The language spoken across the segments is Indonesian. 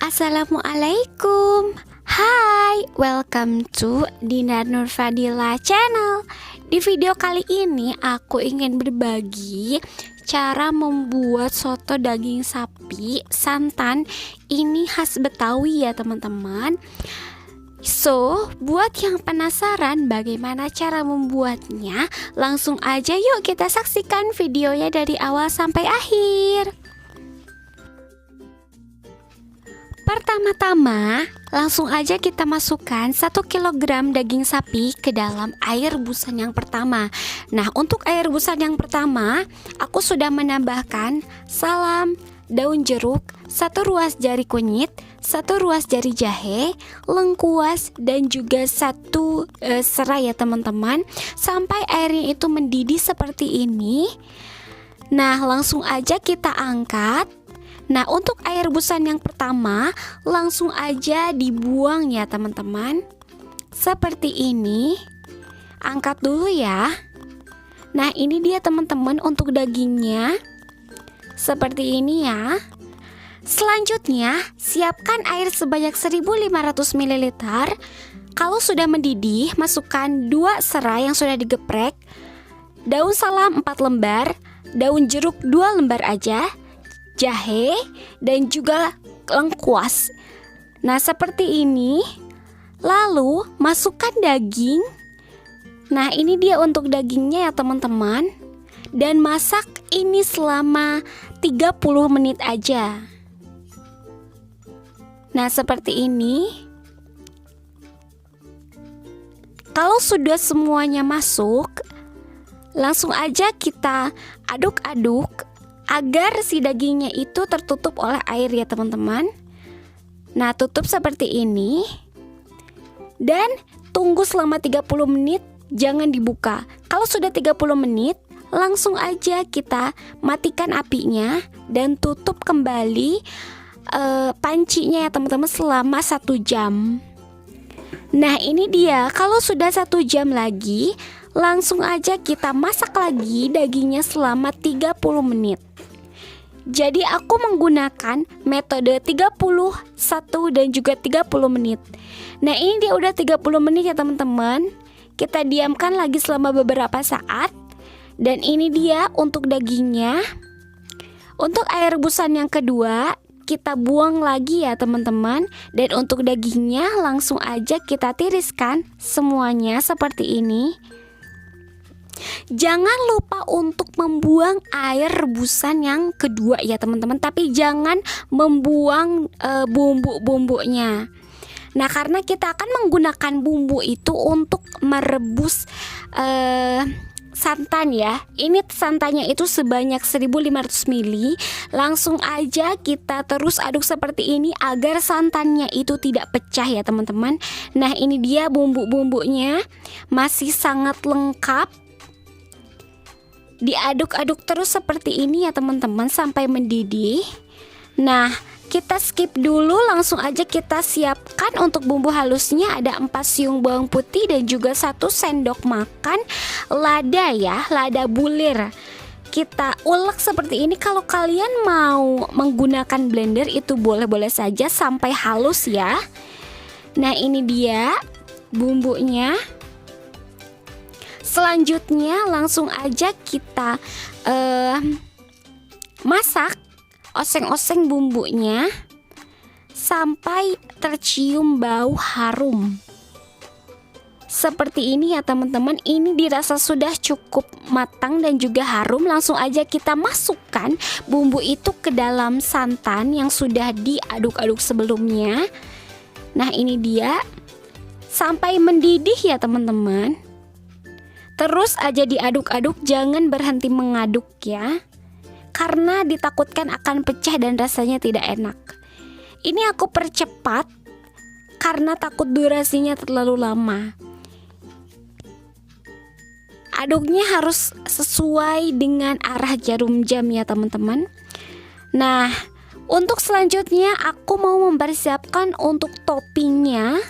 Assalamualaikum. Hai, welcome to Dinar Nurfadila channel. Di video kali ini aku ingin berbagi cara membuat soto daging sapi santan. Ini khas Betawi ya teman-teman. So, buat yang penasaran bagaimana cara membuatnya, langsung aja yuk kita saksikan videonya dari awal sampai akhir. Pertama-tama, langsung aja kita masukkan 1 kg daging sapi ke dalam air rebusan yang pertama. Nah, untuk air rebusan yang pertama, aku sudah menambahkan salam, daun jeruk, 1 ruas jari kunyit, 1 ruas jari jahe, lengkuas, dan juga 1 serai ya teman-teman, sampai airnya itu mendidih seperti ini. Nah, langsung aja kita angkat. Nah, untuk air rebusan yang pertama langsung aja dibuang ya teman-teman. Seperti ini. Angkat dulu ya. Nah, ini dia teman-teman untuk dagingnya. Seperti ini ya. Selanjutnya, siapkan air sebanyak 1500 ml. Kalau sudah mendidih, masukkan 2 serai yang sudah digeprek, daun salam 4 lembar, daun jeruk 2 lembar aja, jahe, dan juga lengkuas. Nah, seperti ini. Lalu masukkan daging. Nah, ini dia untuk dagingnya ya teman-teman. Dan masak ini selama 30 menit aja. Nah, seperti ini. Kalau sudah semuanya masuk, langsung aja kita aduk-aduk agar si dagingnya itu tertutup oleh air ya teman-teman. Nah, tutup seperti ini. Dan tunggu selama 30 menit, jangan dibuka. Kalau sudah 30 menit, langsung aja kita matikan apinya dan tutup kembali pancinya ya teman-teman selama 1 jam. Nah, ini dia. Kalau sudah 1 jam lagi, langsung aja kita masak lagi dagingnya selama 30 menit. Jadi aku menggunakan metode 31 dan juga 30 menit. Nah, ini dia udah 30 menit ya teman-teman. Kita diamkan lagi selama beberapa saat. Dan ini dia untuk dagingnya. Untuk air rebusan yang kedua, kita buang lagi ya teman-teman. Dan untuk dagingnya langsung aja kita tiriskan semuanya seperti ini. Jangan lupa untuk membuang air rebusan yang kedua ya teman-teman. Tapi jangan membuang bumbu-bumbunya. Nah, karena kita akan menggunakan bumbu itu untuk merebus santan ya. Ini santannya itu sebanyak 1500 ml. Langsung aja kita terus aduk seperti ini agar santannya itu tidak pecah ya teman-teman. Nah, ini dia bumbu-bumbunya masih sangat lengkap. Diaduk-aduk terus seperti ini ya teman-teman sampai mendidih. Nah, kita skip dulu, langsung aja kita siapkan untuk bumbu halusnya. Ada 4 siung bawang putih dan juga 1 sendok makan lada ya, lada bulir. Kita ulek seperti ini. Kalau kalian mau menggunakan blender itu boleh-boleh saja sampai halus ya. Nah, ini dia bumbunya. Selanjutnya langsung aja kita masak, oseng-oseng bumbunya sampai tercium bau harum. Seperti ini ya teman-teman. Ini dirasa sudah cukup matang dan juga harum. Langsung aja kita masukkan bumbu itu ke dalam santan yang sudah diaduk-aduk sebelumnya. Nah, ini dia sampai mendidih ya teman-teman. Terus aja diaduk-aduk, jangan berhenti mengaduk ya. Karena ditakutkan akan pecah dan rasanya tidak enak. Ini aku percepat karena takut durasinya terlalu lama. Aduknya harus sesuai dengan arah jarum jam ya teman-teman. Nah, untuk selanjutnya aku mau mempersiapkan untuk toppingnya.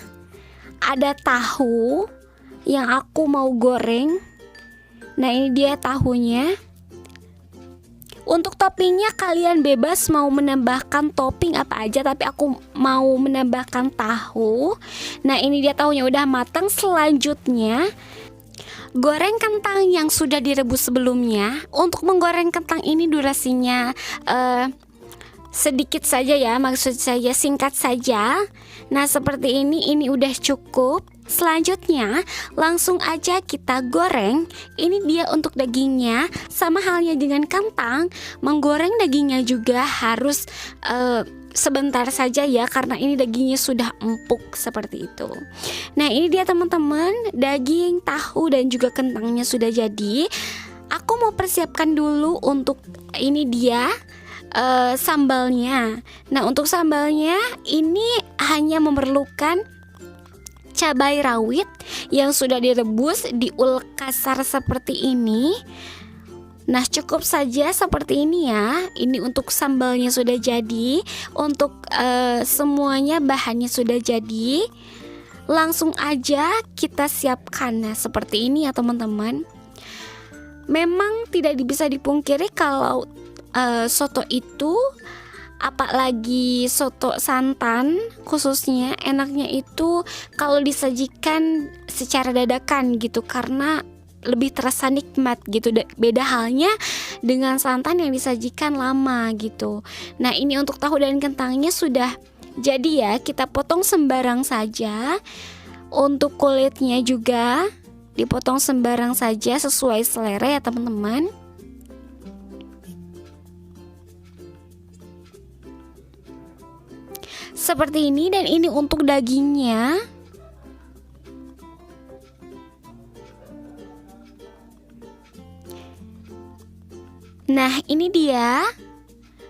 Ada tahu yang aku mau goreng. Nah, ini dia tahunya. Untuk toppingnya kalian bebas mau menambahkan topping apa aja, tapi aku mau menambahkan tahu. Nah ini dia tahunya udah matang. Selanjutnya goreng kentang yang sudah direbus sebelumnya. Untuk menggoreng kentang ini durasinya sedikit saja ya, maksud saya singkat saja. Nah seperti ini udah cukup. Selanjutnya langsung aja kita goreng. Ini dia untuk dagingnya. Sama halnya dengan kentang, menggoreng dagingnya juga harus sebentar saja ya, karena ini dagingnya sudah empuk seperti itu. Nah ini dia teman-teman, daging, tahu dan juga kentangnya sudah jadi. Aku mau persiapkan dulu untuk ini dia sambalnya. Nah untuk sambalnya ini hanya memerlukan cabai rawit yang sudah direbus, diulek kasar seperti ini. Nah cukup saja seperti ini ya. Ini untuk sambalnya sudah jadi. Untuk semuanya bahannya sudah jadi. Langsung aja kita siapkan. Nah seperti ini ya teman-teman. Memang tidak bisa dipungkiri kalau soto itu, apalagi soto santan khususnya, enaknya itu kalau disajikan secara dadakan gitu, karena lebih terasa nikmat gitu. Beda halnya dengan santan yang disajikan lama gitu. Nah ini untuk tahu dan kentangnya sudah jadi ya, kita potong sembarang saja. Untuk kulitnya juga dipotong sembarang saja sesuai selera ya teman-teman. Seperti ini. Dan ini untuk dagingnya. Nah ini dia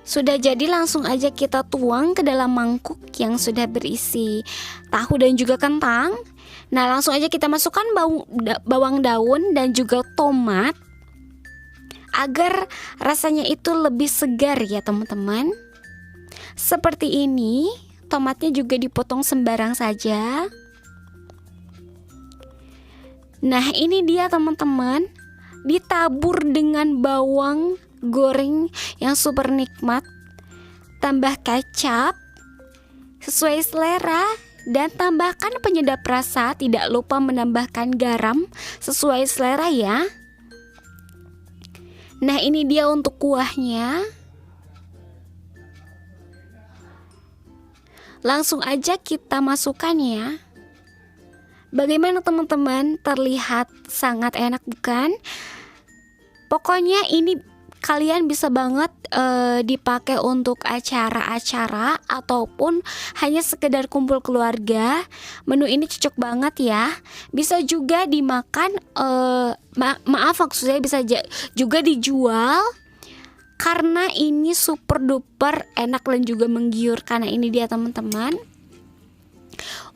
sudah jadi. Langsung aja kita tuang ke dalam mangkuk yang sudah berisi tahu dan juga kentang. Nah langsung aja kita masukkan bawang daun dan juga tomat, agar rasanya itu lebih segar ya teman-teman. Seperti ini. Tomatnya juga dipotong sembarang saja. Nah ini dia teman-teman, ditabur dengan bawang goreng yang super nikmat. Tambah kecap sesuai selera, dan tambahkan penyedap rasa. Tidak lupa menambahkan garam sesuai selera ya. Nah ini dia untuk kuahnya. Langsung aja kita masukkan ya. Bagaimana teman-teman? Terlihat sangat enak bukan? Pokoknya ini kalian bisa banget dipakai untuk acara-acara ataupun hanya sekedar kumpul keluarga. Menu ini cocok banget ya. Bisa juga dimakan, maaf maksud saya bisa juga dijual, karena ini super duper enak dan juga menggiurkan. Nah ini dia teman-teman.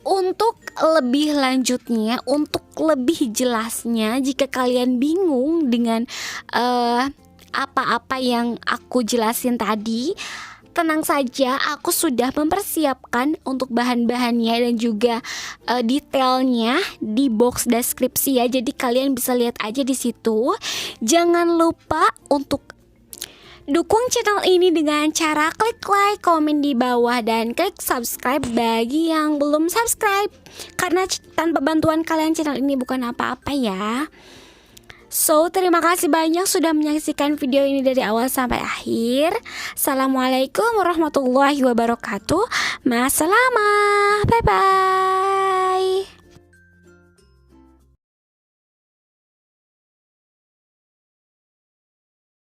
Untuk lebih lanjutnya, untuk lebih jelasnya, jika kalian bingung dengan apa-apa yang aku jelasin tadi, tenang saja, aku sudah mempersiapkan untuk bahan-bahannya dan juga detailnya di box deskripsi ya. Jadi kalian bisa lihat aja di situ. Jangan lupa untuk dukung channel ini dengan cara klik like, komen di bawah, dan klik subscribe bagi yang belum subscribe. Karena tanpa bantuan kalian channel ini bukan apa-apa ya. So, terima kasih banyak sudah menyaksikan video ini dari awal sampai akhir. Assalamualaikum warahmatullahi wabarakatuh. Masalamah. Bye-bye.